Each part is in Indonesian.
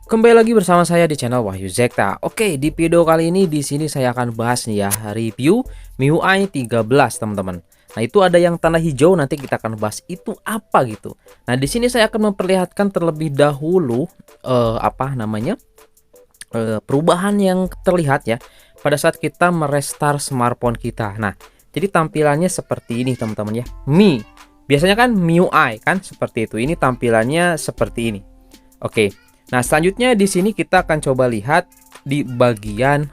Kembali lagi bersama saya di channel Wahyu Zekta. Oke, di video kali ini di sini saya akan bahas nih ya, review MIUI 13, teman-teman. Nah, itu ada yang tanda hijau, nanti kita akan bahas itu apa gitu. Nah, di sini saya akan memperlihatkan terlebih dahulu perubahan yang terlihat ya pada saat kita merestart smartphone kita. Nah, jadi tampilannya seperti ini, teman-teman ya. Biasanya kan MIUI kan seperti itu. Ini tampilannya seperti ini. Oke. Nah, selanjutnya di sini kita akan coba lihat di bagian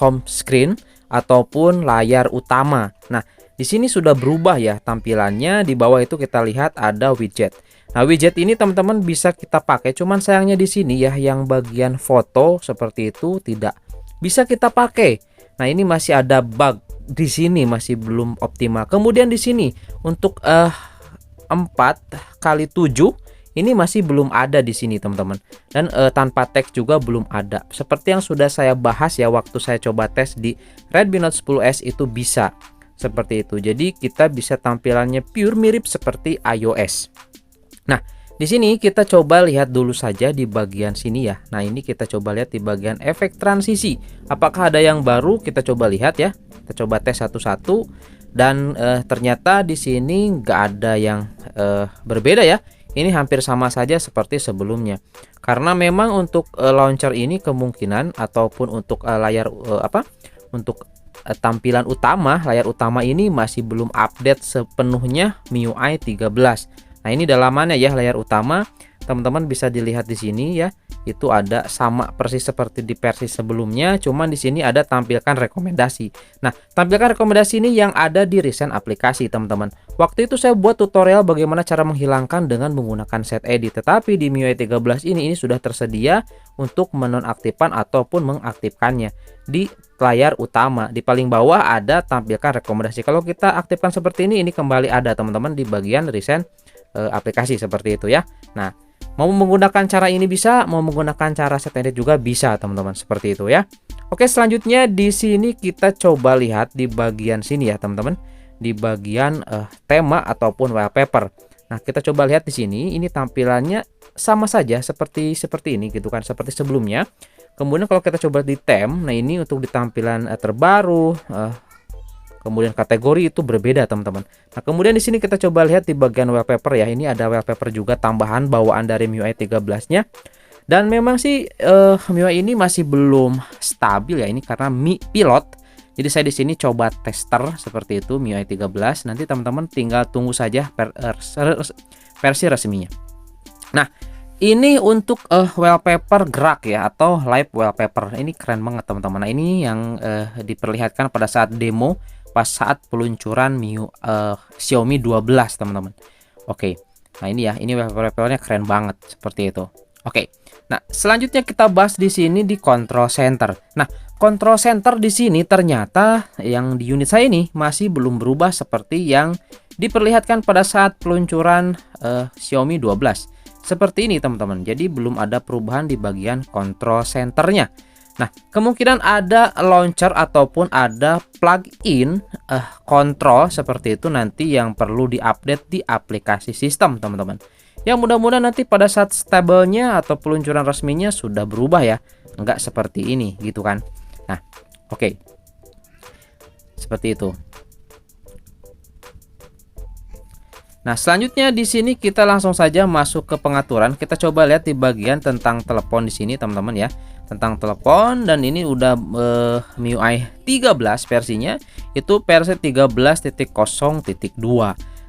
home screen ataupun layar utama. Nah, di sini sudah berubah ya tampilannya. Di bawah itu kita lihat ada widget. Nah, widget ini teman-teman bisa kita pakai, cuman sayangnya di sini ya yang bagian foto seperti itu tidak bisa kita pakai. Nah, ini masih ada bug di sini, masih belum optimal. Kemudian di sini untuk 4x7 ini masih belum ada di sini, teman-teman. Dan tanpa teks juga belum ada. Seperti yang sudah saya bahas ya waktu saya coba tes di Redmi Note 10s itu bisa seperti itu. Jadi kita bisa tampilannya pure mirip seperti iOS. Nah, di sini kita coba lihat dulu saja di bagian sini ya. Nah, ini kita coba lihat di bagian efek transisi. Apakah ada yang baru? Kita coba lihat ya. Kita coba tes satu-satu. Dan ternyata di sini nggak ada yang berbeda ya. Ini hampir sama saja seperti sebelumnya. Karena memang untuk launcher ini kemungkinan ataupun untuk tampilan utama, layar utama ini masih belum update sepenuhnya MIUI 13. Nah, ini dalamannya ya layar utama. Teman-teman bisa dilihat di sini ya. Itu ada sama persis seperti di versi sebelumnya, cuman di sini ada tampilkan rekomendasi. Nah, tampilkan rekomendasi ini yang ada di recent aplikasi, teman-teman. Waktu itu saya buat tutorial bagaimana cara menghilangkan dengan menggunakan set edit, tetapi di MIUI 13 ini sudah tersedia untuk menonaktifkan ataupun mengaktifkannya di layar utama. Di paling bawah ada tampilkan rekomendasi. Kalau kita aktifkan seperti ini kembali ada, teman-teman, di bagian recent aplikasi seperti itu ya. Nah, mau menggunakan cara ini bisa, mau menggunakan cara set edit juga bisa, teman-teman, seperti itu ya. Oke, selanjutnya di sini kita coba lihat di bagian sini ya, teman-teman, di bagian tema ataupun wallpaper. Nah, kita coba lihat di sini, ini tampilannya sama saja seperti ini gitu kan, seperti sebelumnya. Kemudian kalau kita coba di theme, nah ini untuk di tampilan terbaru, kemudian kategori itu berbeda, teman-teman. Nah, kemudian di sini kita coba lihat di bagian wallpaper ya. Ini ada wallpaper juga tambahan bawaan dari MIUI 13-nya. Dan memang sih MIUI ini masih belum stabil ya, ini karena Mi Pilot. Jadi saya di sini coba tester seperti itu MIUI 13. Nanti teman-teman tinggal tunggu saja versi resminya. Nah, ini untuk wallpaper gerak ya atau live wallpaper. Ini keren banget, teman-teman. Nah, ini yang diperlihatkan pada saat demo pas saat peluncuran Xiaomi 12, teman-teman. Oke. Nah, ini ya, ini wallpapernya keren banget seperti itu. Oke. Nah, selanjutnya kita bahas di sini di control center. Nah, control center di sini ternyata yang di unit saya ini masih belum berubah seperti yang diperlihatkan pada saat peluncuran Xiaomi 12. Seperti ini, teman-teman. Jadi belum ada perubahan di bagian control centernya. Nah, kemungkinan ada launcher ataupun ada plugin kontrol seperti itu nanti yang perlu diupdate di aplikasi sistem, teman-teman. Yang mudah-mudahan nanti pada saat stabilnya atau peluncuran resminya sudah berubah ya. Enggak seperti ini gitu kan. Nah, oke. Seperti itu. Nah, selanjutnya di sini kita langsung saja masuk ke pengaturan. Kita coba lihat di bagian tentang telepon di sini, teman-teman ya. Tentang telepon, dan ini udah MIUI 13 versinya itu versi 13.0.2.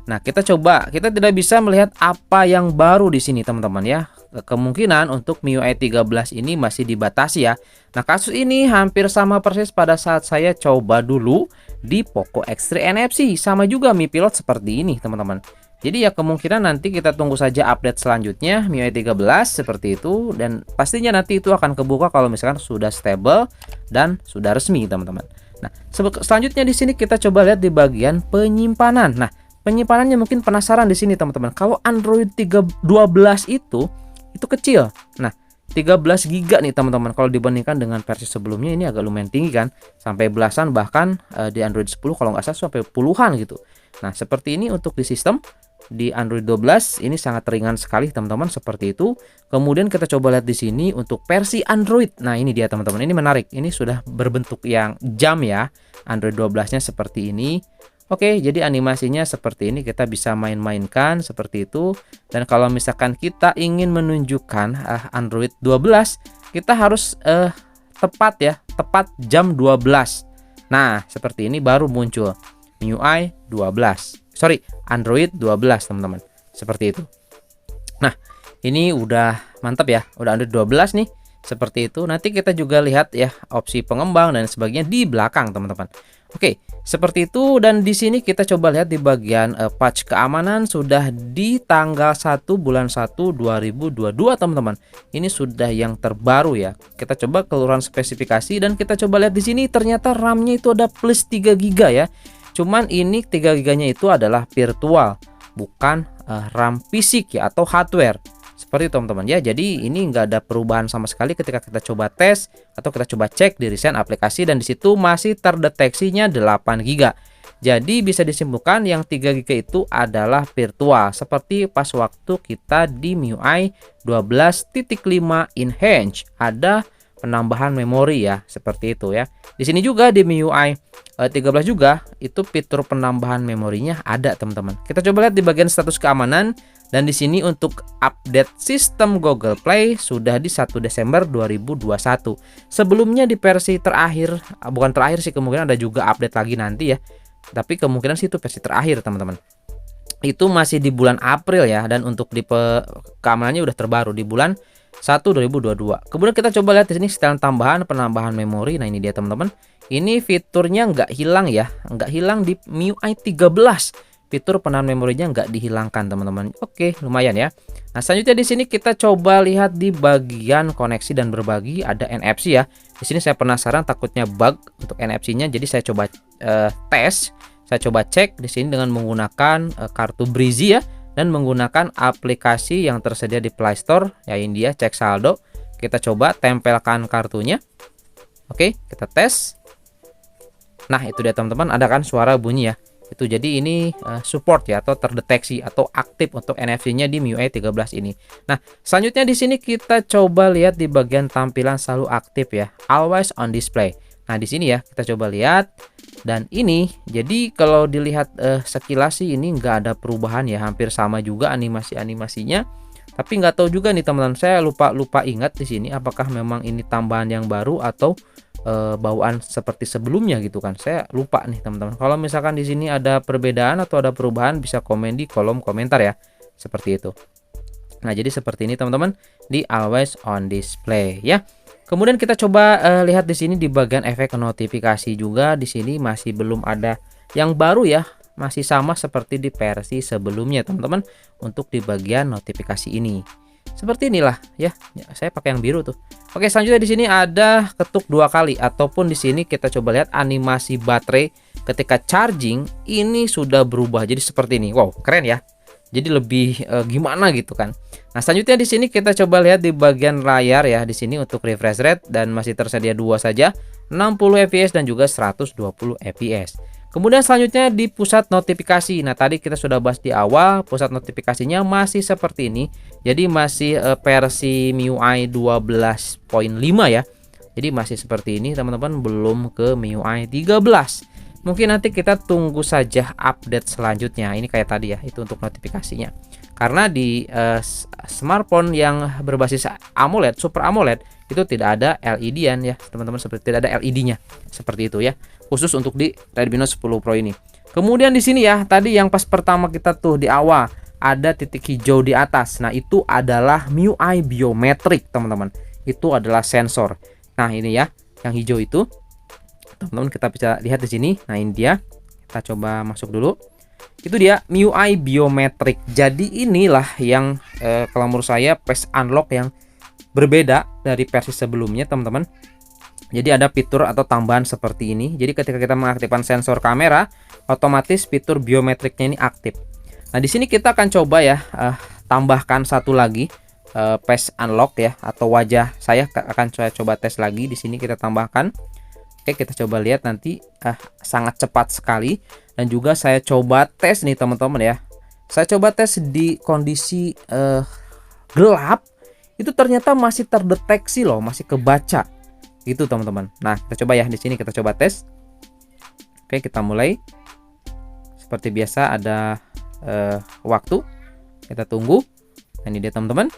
Nah, kita tidak bisa melihat apa yang baru di sini, teman-teman ya. Kemungkinan untuk MIUI 13 ini masih dibatasi ya. Nah, kasus ini hampir sama persis pada saat saya coba dulu di Poco X3 NFC, sama juga Mi Pilot seperti ini, teman-teman. Jadi ya kemungkinan nanti kita tunggu saja update selanjutnya MIUI 13 seperti itu, dan pastinya nanti itu akan kebuka kalau misalkan sudah stable dan sudah resmi, teman-teman. Nah, selanjutnya di sini kita coba lihat di bagian penyimpanan. Nah, penyimpanannya mungkin penasaran di sini, teman-teman. Kalau Android 12 itu kecil. Nah, 13 GB nih, teman-teman. Kalau dibandingkan dengan versi sebelumnya ini agak lumayan tinggi kan, sampai belasan, bahkan di Android 10 kalau nggak salah sampai puluhan gitu. Nah, seperti ini untuk di sistem. di Android 12 ini sangat ringan sekali teman-teman, seperti itu. Kemudian kita coba lihat di sini untuk versi Android. Nah, ini dia teman-teman. Ini menarik. Ini sudah berbentuk yang jam ya. Android 12-nya seperti ini. Oke, jadi animasinya seperti ini, kita bisa main-mainkan seperti itu. Dan kalau misalkan kita ingin menunjukkan Android 12, kita harus tepat ya, tepat jam 12. Nah, seperti ini baru muncul MIUI 12. Sorry, Android 12 teman-teman. Seperti itu. Nah, ini udah mantap ya, udah Android 12 nih. Seperti itu. Nanti kita juga lihat ya opsi pengembang dan sebagainya di belakang teman-teman. Oke, seperti itu. Dan di sini kita coba lihat di bagian patch keamanan sudah di tanggal 1 bulan 1 2022 teman-teman. Ini sudah yang terbaru ya. Kita coba keluaran spesifikasi dan kita coba lihat di sini ternyata RAM-nya itu ada plus 3 GB ya. Cuman ini 3 GB-nya itu adalah virtual, bukan RAM fisik ya atau hardware. Seperti itu teman-teman ya. Jadi ini nggak ada perubahan sama sekali ketika kita coba tes atau kita coba cek di recent aplikasi, dan di situ masih terdeteksinya 8 GB. Jadi bisa disimpulkan yang 3 GB itu adalah virtual, seperti pas waktu kita di MIUI 12.5 Enhanced ada penambahan memori ya, seperti itu ya. Di sini juga di MIUI 13 juga itu fitur penambahan memorinya ada teman-teman. Kita coba lihat di bagian status keamanan, dan di sini untuk update sistem Google Play sudah di 1 Desember 2021. Sebelumnya di versi terakhir, bukan terakhir sih, kemungkinan ada juga update lagi nanti ya. Tapi kemungkinan sih itu versi terakhir teman-teman. Itu masih di bulan April ya, dan untuk di keamanannya udah terbaru di bulan 1 2022. Kemudian kita coba lihat di sini setelan tambahan penambahan memori. Nah, ini dia teman-teman. Ini fiturnya nggak hilang ya, nggak hilang di MIUI 13. Fitur penambahan memorinya nggak dihilangkan teman-teman. Oke, lumayan ya. Nah, selanjutnya di sini kita coba lihat di bagian koneksi dan berbagi ada NFC ya. Di sini saya penasaran, takutnya bug untuk NFC-nya. Jadi saya coba tes, saya coba cek di sini dengan menggunakan kartu Breezy ya, dan menggunakan aplikasi yang tersedia di Play Store, ya ini dia, cek saldo. Kita coba tempelkan kartunya. Oke, kita tes. Nah, itu dia teman-teman, ada kan suara bunyi ya. Itu jadi ini support ya, atau terdeteksi atau aktif untuk NFC-nya di MIUI 13 ini. Nah, selanjutnya di sini kita coba lihat di bagian tampilan selalu aktif ya, always on display. Nah, di sini ya kita coba lihat, dan ini jadi kalau dilihat sekilas sih ini nggak ada perubahan ya, hampir sama juga animasinya. Tapi nggak tahu juga nih teman-teman, saya lupa ingat di sini apakah memang ini tambahan yang baru atau bawaan seperti sebelumnya gitu kan. Saya lupa nih teman-teman. Kalau misalkan di sini ada perbedaan atau ada perubahan, bisa komen di kolom komentar ya. Seperti itu. Nah, jadi seperti ini teman-teman di always on display ya. Kemudian kita coba lihat di sini di bagian efek notifikasi juga. Di sini masih belum ada yang baru ya. Masih sama seperti di versi sebelumnya teman-teman untuk di bagian notifikasi ini. Seperti inilah ya. Saya pakai yang biru tuh. Oke, selanjutnya di sini ada ketuk 2 kali, ataupun di sini kita coba lihat animasi baterai ketika charging ini sudah berubah jadi seperti ini. Wow, keren ya. Jadi lebih gimana gitu kan. Nah, selanjutnya di sini kita coba lihat di bagian layar ya. Di sini untuk refresh rate dan masih tersedia 2 saja, 60 fps dan juga 120 fps. Kemudian selanjutnya di pusat notifikasi. Nah, tadi kita sudah bahas di awal, pusat notifikasinya masih seperti ini. Jadi masih versi MIUI 12.5 ya. Jadi masih seperti ini teman-teman, belum ke MIUI 13. Mungkin nanti kita tunggu saja update selanjutnya. Ini kayak tadi ya, itu untuk notifikasinya. Karena di smartphone yang berbasis AMOLED, Super AMOLED, itu tidak ada LED-an ya teman-teman, seperti tidak ada LED-nya. Seperti itu ya. Khusus untuk di Redmi Note 10 Pro ini. Kemudian di sini ya, tadi yang pas pertama kita tuh di awal ada titik hijau di atas. Nah, itu adalah MIUI biometrik, teman-teman. Itu adalah sensor. Nah, ini ya, yang hijau itu. Teman-teman kita bisa lihat di sini. Nah, ini dia. Kita coba masuk dulu. Itu dia MIUI biometrik. Jadi inilah yang kalau menurut saya face unlock yang berbeda dari versi sebelumnya, teman-teman. Jadi ada fitur atau tambahan seperti ini. Jadi ketika kita mengaktifkan sensor kamera, otomatis fitur biometriknya ini aktif. Nah, di sini kita akan coba ya tambahkan satu lagi face unlock ya, atau wajah saya akan saya coba tes lagi. Di sini kita tambahkan. Oke, kita coba lihat nanti sangat cepat sekali, dan juga saya coba tes nih teman-teman ya. saya coba tes di kondisi gelap, itu ternyata masih terdeteksi loh, masih kebaca gitu teman-teman. Nah, kita coba ya, di sini kita coba tes. Oke, kita mulai. Seperti biasa ada waktu, kita tunggu. Nah, ini dia teman-teman.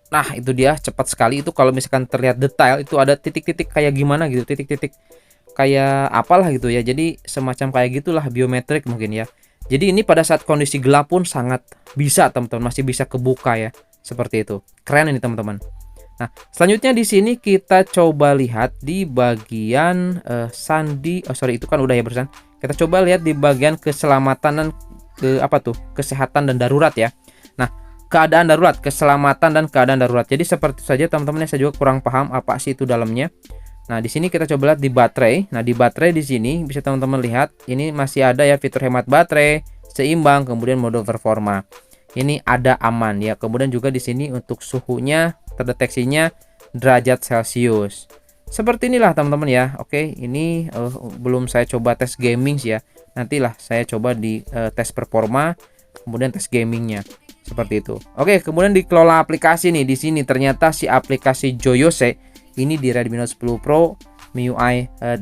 Nah, itu dia, cepat sekali. Itu kalau misalkan terlihat detail, itu ada titik-titik kayak gimana gitu, titik-titik kayak apalah gitu ya. Jadi semacam kayak gitulah, biometrik mungkin ya. Jadi ini pada saat kondisi gelap pun sangat bisa teman-teman, masih bisa kebuka ya. Seperti itu. Keren ini teman-teman. Nah, selanjutnya di sini kita coba lihat di bagian sandi. Oh sorry, itu kan udah ya barusan. Kita coba lihat di bagian keselamatan dan kesehatan dan darurat ya. Nah, keadaan darurat, keselamatan dan keadaan darurat. Jadi seperti itu saja teman-teman, saya juga kurang paham apa sih itu dalamnya. Nah, di sini kita coba lihat di baterai. Nah, di baterai di sini bisa teman-teman lihat, ini masih ada ya fitur hemat baterai, seimbang, kemudian mode performa. Ini ada aman ya. Kemudian juga di sini untuk suhunya terdeteksinya derajat Celcius. Seperti inilah teman-teman ya. Oke, ini belum saya coba tes gaming ya. Nantilah saya coba di tes performa, kemudian tes gamingnya. Seperti itu. Oke, kemudian dikelola aplikasi nih. Di sini ternyata si aplikasi Joyose ini di Redmi Note 10 Pro, MIUI 13,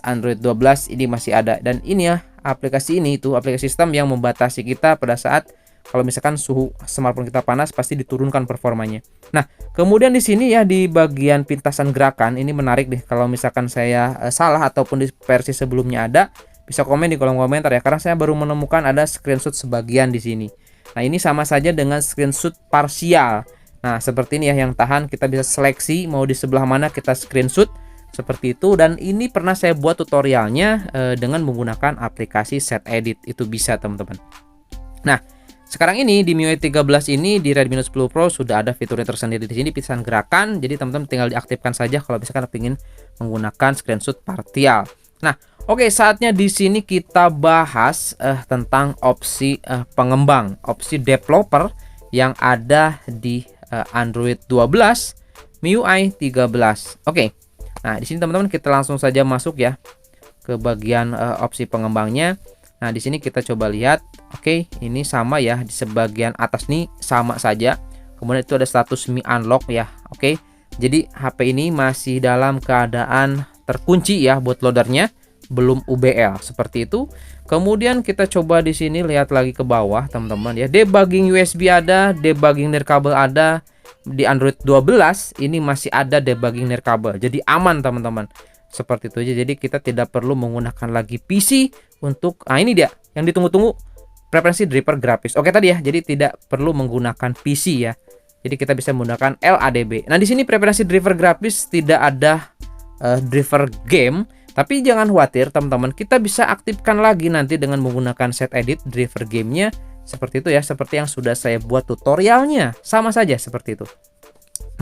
Android 12 ini masih ada. Dan ini ya, aplikasi ini itu aplikasi sistem yang membatasi kita pada saat kalau misalkan suhu smartphone kita panas, pasti diturunkan performanya. Nah, kemudian di sini ya di bagian pintasan gerakan ini menarik deh. Kalau misalkan saya salah ataupun di versi sebelumnya ada, bisa komen di kolom komentar ya. Karena saya baru menemukan ada screenshot sebagian di sini. Nah, ini sama saja dengan screenshot parsial. Nah, seperti ini ya yang tahan, kita bisa seleksi mau di sebelah mana kita screenshot seperti itu. Dan ini pernah saya buat tutorialnya dengan menggunakan aplikasi Set Edit. Itu bisa teman-teman. Nah, sekarang ini di MIUI 13 ini di Redmi Note 10 Pro sudah ada fiturnya tersendiri di sini, pintasan gerakan. Jadi teman-teman tinggal diaktifkan saja kalau misalkan ingin menggunakan screenshot parsial. Nah, oke, saatnya di sini kita bahas tentang opsi pengembang, opsi developer yang ada di Android 12, MIUI 13. Oke. Nah, di sini teman-teman kita langsung saja masuk ya ke bagian opsi pengembangnya. Nah, di sini kita coba lihat. Oke, ini sama ya, di sebagian atas nih sama saja. Kemudian itu ada status Mi Unlock ya. Oke. Jadi HP ini masih dalam keadaan terkunci ya bootloadernya, belum UBL seperti itu. Kemudian kita coba di sini lihat lagi ke bawah, teman-teman ya. Debugging USB ada, debugging nirkabel ada. Di Android 12 ini masih ada debugging nirkabel. Jadi aman, teman-teman. Seperti itu aja. Jadi kita tidak perlu menggunakan lagi PC untuk ini dia yang ditunggu-tunggu, preferensi driver grafis. Oke tadi ya. Jadi tidak perlu menggunakan PC ya. Jadi kita bisa menggunakan LADB. Nah, di sini preferensi driver grafis tidak ada driver game, tapi jangan khawatir teman-teman. Kita bisa aktifkan lagi nanti dengan menggunakan Set Edit driver gamenya. Seperti itu ya, seperti yang sudah saya buat tutorialnya. Sama saja seperti itu.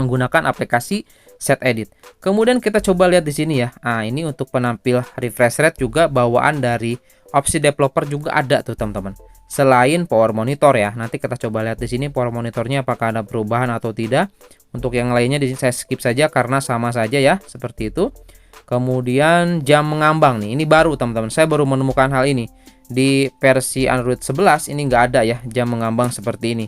Menggunakan aplikasi Set Edit. Kemudian kita coba lihat di sini ya. Nah, ini untuk penampil refresh rate juga bawaan dari opsi developer juga ada tuh teman-teman. Selain power monitor ya. Nanti kita coba lihat di sini power monitornya apakah ada perubahan atau tidak. Untuk yang lainnya di sini saya skip saja karena sama saja ya, seperti itu. Kemudian jam mengambang nih. Ini baru teman-teman. Saya baru menemukan hal ini. Di versi Android 11 ini nggak ada ya jam mengambang seperti ini.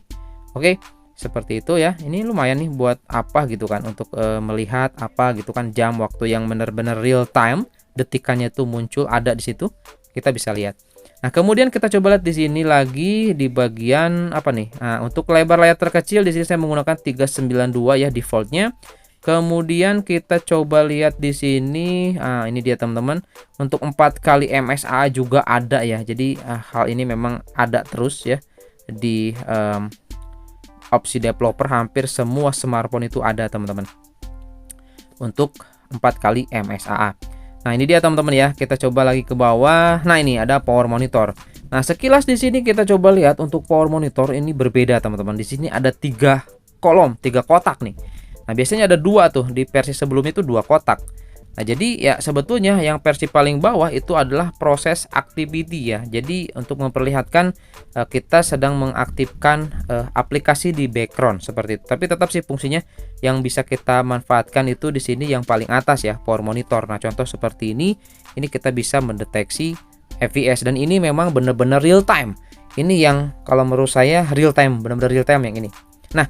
Oke. Seperti itu ya. Ini lumayan nih buat apa gitu kan, untuk melihat apa gitu kan jam waktu yang benar-benar real time, detikannya tuh muncul ada di situ. Kita bisa lihat. Nah, kemudian kita coba lihat di sini lagi di bagian apa nih? Nah, untuk lebar layar terkecil di sini saya menggunakan 392 ya defaultnya. Kemudian kita coba lihat di sini. Nah, ini dia teman-teman. Untuk 4 kali MSA juga ada ya. Jadi hal ini memang ada terus ya di opsi developer. Hampir semua smartphone itu ada teman-teman untuk 4 kali MSAA. Nah, ini dia teman-teman ya. Kita coba lagi ke bawah. Nah, ini ada power monitor. Nah, sekilas di sini kita coba lihat untuk power monitor ini berbeda teman-teman. Di sini ada 3 kolom, 3 kotak nih. Nah, biasanya ada 2 tuh, di versi sebelumnya itu 2 kotak. Nah, jadi ya sebetulnya yang versi paling bawah itu adalah proses activity ya. Jadi untuk memperlihatkan kita sedang mengaktifkan aplikasi di background seperti itu. Tapi tetap sih fungsinya yang bisa kita manfaatkan itu di sini yang paling atas ya, power monitor. Nah, contoh seperti ini kita bisa mendeteksi FPS dan ini memang benar-benar real time. Ini yang kalau menurut saya real time, benar-benar real time yang ini. Nah,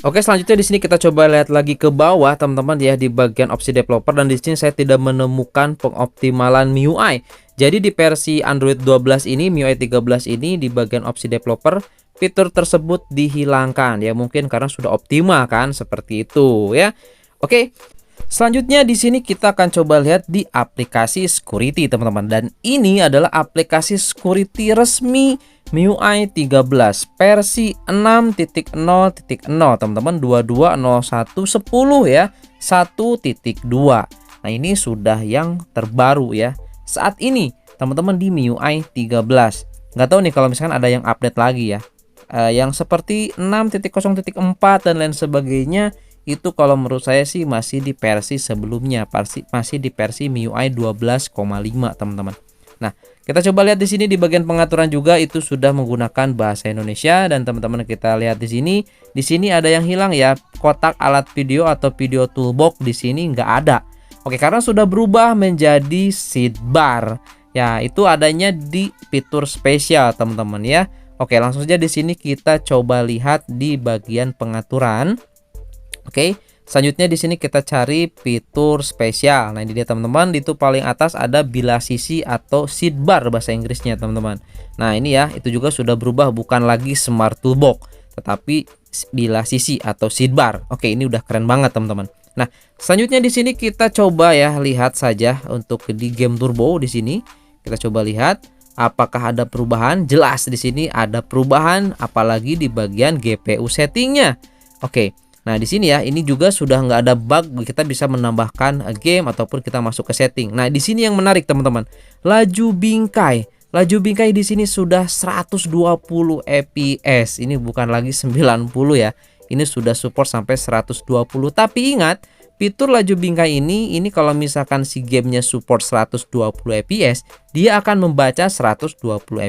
oke, selanjutnya di sini kita coba lihat lagi ke bawah teman-teman ya, di bagian opsi developer, dan di sini saya tidak menemukan pengoptimalan MIUI. Jadi di versi Android 12 ini, MIUI 13 ini di bagian opsi developer fitur tersebut dihilangkan ya, mungkin karena sudah optimal kan, seperti itu ya. Oke. Selanjutnya di sini kita akan coba lihat di aplikasi security teman-teman, dan ini adalah aplikasi security resmi MIUI 13 versi 6.0.0 teman-teman, 22.01.10 ya, 1.2. Nah, ini sudah yang terbaru ya saat ini teman-teman di MIUI 13. Nggak tahu nih kalau misalkan ada yang update lagi ya, yang seperti 6.0.4 dan lain sebagainya. Itu kalau menurut saya sih masih di versi sebelumnya, masih di versi MIUI 12,5 teman-teman. Nah, kita coba lihat di sini di bagian pengaturan juga itu sudah menggunakan bahasa Indonesia, dan teman-teman kita lihat di sini. Di sini ada yang hilang ya, kotak alat video atau video toolbox di sini nggak ada. Oke, karena sudah berubah menjadi sidebar. Ya, itu adanya di fitur spesial teman-teman ya. Oke, langsung saja di sini kita coba lihat di bagian pengaturan. Oke, selanjutnya di sini kita cari fitur spesial. Nah, ini dia teman-teman, itu paling atas ada bila sisi atau sidebar bahasa Inggrisnya teman-teman. Nah, ini ya, itu juga sudah berubah, bukan lagi smart toolbox, tetapi bila sisi atau sidebar. Oke, ini udah keren banget teman-teman. Nah, selanjutnya di sini kita coba ya lihat saja untuk di game turbo di sini. Kita coba lihat apakah ada perubahan. Jelas di sini ada perubahan, apalagi di bagian GPU settingnya. Oke. Nah, di sini ya, ini juga sudah nggak ada bug, kita bisa menambahkan game ataupun kita masuk ke setting. Nah, di sini yang menarik teman-teman, laju bingkai. Laju bingkai di sini sudah 120 fps. Ini bukan lagi 90 ya. Ini sudah support sampai 120. Tapi ingat, fitur laju bingkai ini kalau misalkan si gamenya support 120 fps, dia akan membaca 120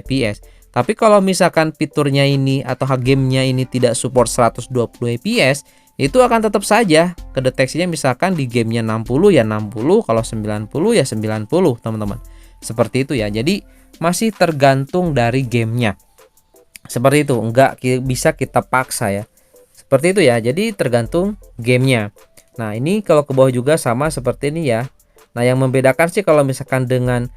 fps. Tapi kalau misalkan fiturnya ini atau gamenya ini tidak support 120 fps, itu akan tetap saja kedeteksinya misalkan di gamenya 60 ya 60, kalau 90 ya 90 teman-teman. Seperti itu ya. Jadi masih tergantung dari gamenya. Seperti itu, nggak bisa kita paksa ya. Seperti itu ya. Jadi tergantung gamenya. Nah, ini kalau ke bawah juga sama seperti ini ya. Nah, yang membedakan sih kalau misalkan dengan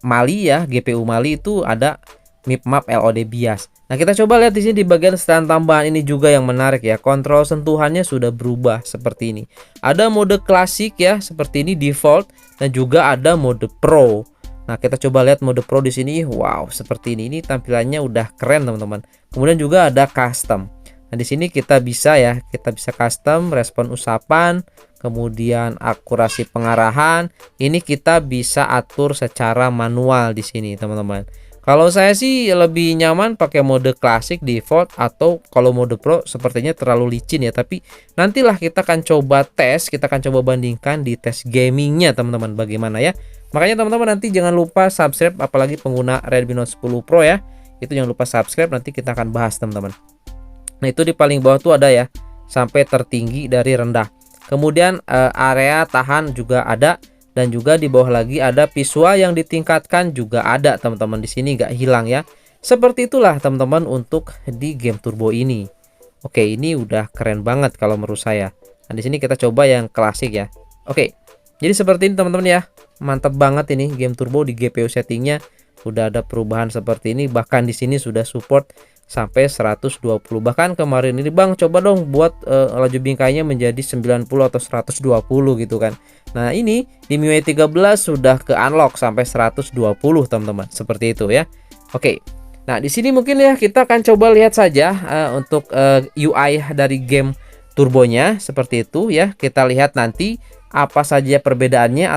Mali ya, GPU Mali itu ada mipmap LOD bias. Nah, kita coba lihat di sini di bagian setelan tambahan, ini juga yang menarik ya. Kontrol sentuhannya sudah berubah seperti ini. Ada mode klasik ya, seperti ini default, dan juga ada mode pro. Nah, kita coba lihat mode pro di sini. Wow, seperti ini. Ini tampilannya udah keren, teman-teman. Kemudian juga ada custom. Nah, di sini kita bisa ya, kita bisa custom respon usapan, kemudian akurasi pengarahan. Ini kita bisa atur secara manual di sini, teman-teman. Kalau saya sih lebih nyaman pakai mode klasik default, atau kalau mode pro sepertinya terlalu licin ya. Tapi nantilah kita akan coba tes, kita akan coba bandingkan di tes gamingnya teman-teman bagaimana ya. Makanya teman-teman nanti jangan lupa subscribe, apalagi pengguna Redmi Note 10 Pro ya. Itu jangan lupa subscribe, nanti kita akan bahas teman-teman. Nah, itu di paling bawah tuh ada ya, sampai tertinggi dari rendah. Kemudian area tahan juga ada. Dan juga di bawah lagi ada visual yang ditingkatkan juga ada teman-teman, di sini nggak hilang ya. Seperti itulah teman-teman untuk di game turbo ini. Oke, ini udah keren banget kalau menurut saya. Nah, di sini kita coba yang klasik ya. Oke, jadi seperti ini teman-teman ya. Mantap banget ini game turbo di GPU settingnya. Udah ada perubahan seperti ini. Bahkan di sini sudah support sampai 120. Bahkan kemarin ini Bang, coba dong buat laju bingkainya menjadi 90 atau 120 gitu kan. Nah, ini di MIUI 13 sudah ke unlock sampai 120 teman-teman. Seperti itu ya. Oke. Nah, di sini mungkin ya kita akan coba lihat saja untuk UI dari game turbonya seperti itu ya. Kita lihat nanti apa saja perbedaannya,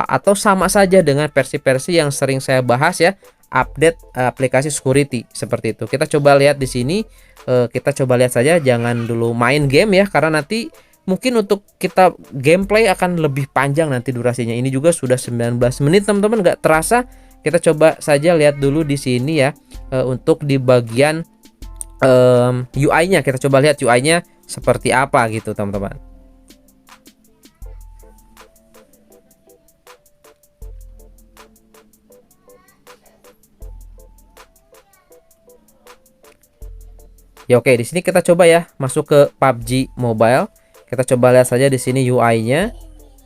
atau sama saja dengan versi-versi yang sering saya bahas ya. Update aplikasi security seperti itu. Kita coba lihat di sini, kita coba lihat saja, jangan dulu main game ya, karena nanti mungkin untuk kita gameplay akan lebih panjang nanti durasinya. Ini juga sudah 19 menit teman-teman, nggak terasa. Kita coba saja lihat dulu di sini ya, untuk di bagian UI-nya. Kita coba lihat UI-nya seperti apa gitu teman-teman. Ya oke, di sini kita coba ya masuk ke PUBG Mobile. Kita coba lihat saja di sini UI-nya.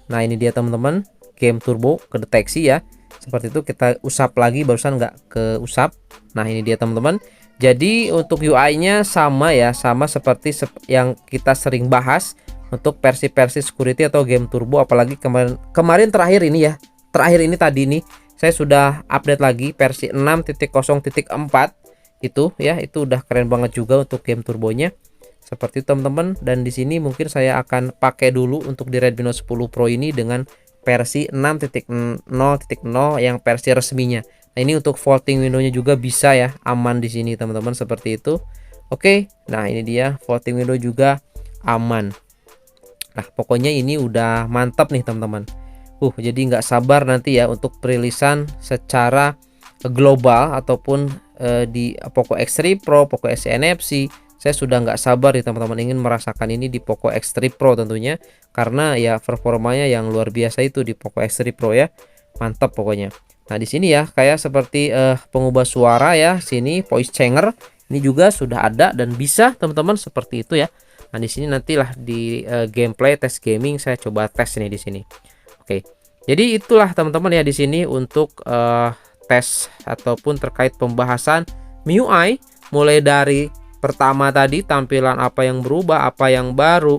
Nah, ini dia teman-teman, game turbo kedeteksi ya. Seperti itu, kita usap lagi, barusan nggak ke usap. Nah, ini dia teman-teman. Jadi untuk UI-nya sama ya, sama seperti yang kita sering bahas untuk versi-versi security atau game turbo. Apalagi kemarin terakhir ini ya, terakhir ini tadi nih saya sudah update lagi versi 6.0.4 itu ya, itu udah keren banget juga untuk game turbonya. Seperti itu teman-teman, dan di sini mungkin saya akan pakai dulu untuk di Redmi Note 10 Pro ini dengan versi 6.0.0 yang versi resminya. Nah, ini untuk folding window-nya juga bisa ya, aman di sini teman-teman, seperti itu. Oke, nah ini dia folding window juga aman. Nah, pokoknya ini udah mantap nih teman-teman. Jadi nggak sabar nanti ya untuk perilisan secara global ataupun di Poco X3 Pro, Poco SE NFC. Saya sudah nggak sabar nih teman-teman, ingin merasakan ini di Poco X3 Pro tentunya, karena ya performanya yang luar biasa itu di Poco X3 Pro ya, mantap pokoknya. Nah, di sini ya kayak seperti pengubah suara ya, sini voice changer ini juga sudah ada dan bisa teman-teman, seperti itu ya. Nah, di sini nantilah di gameplay tes gaming saya coba tes ini di sini. Oke. Jadi itulah teman-teman ya di sini untuk tes ataupun terkait pembahasan MIUI, mulai dari pertama tadi tampilan apa yang berubah, apa yang baru.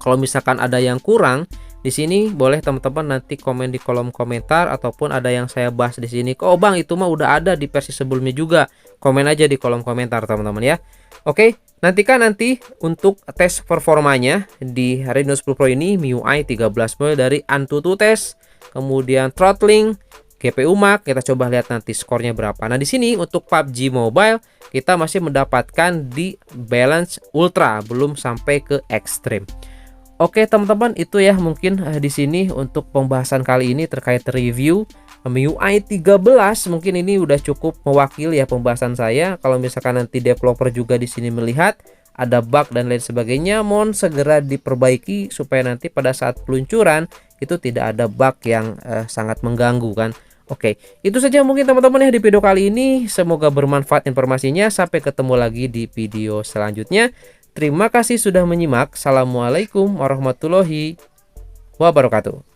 Kalau misalkan ada yang kurang di sini, boleh teman-teman nanti komen di kolom komentar, ataupun ada yang saya bahas di sini. Oh bang, itu mah udah ada di versi sebelumnya juga. Komen aja di kolom komentar teman-teman ya. Oke, nantikan nanti untuk tes performanya di Redmi Note 10 Pro ini MIUI 13 mulai dari AnTuTu test, kemudian throttling, GPU Max, kita coba lihat nanti skornya berapa. Nah, di sini untuk PUBG Mobile kita masih mendapatkan di balance ultra, belum sampai ke ekstrim. Oke, teman-teman, itu ya mungkin di sini untuk pembahasan kali ini terkait review MIUI 13. Mungkin ini udah cukup mewakili ya pembahasan saya. Kalau misalkan nanti developer juga di sini melihat ada bug dan lain sebagainya, mohon segera diperbaiki supaya nanti pada saat peluncuran itu tidak ada bug yang sangat mengganggu kan. Oke, itu saja mungkin teman-teman ya di video kali ini. Semoga bermanfaat informasinya. Sampai ketemu lagi di video selanjutnya. Terima kasih sudah menyimak. Assalamualaikum warahmatullahi wabarakatuh.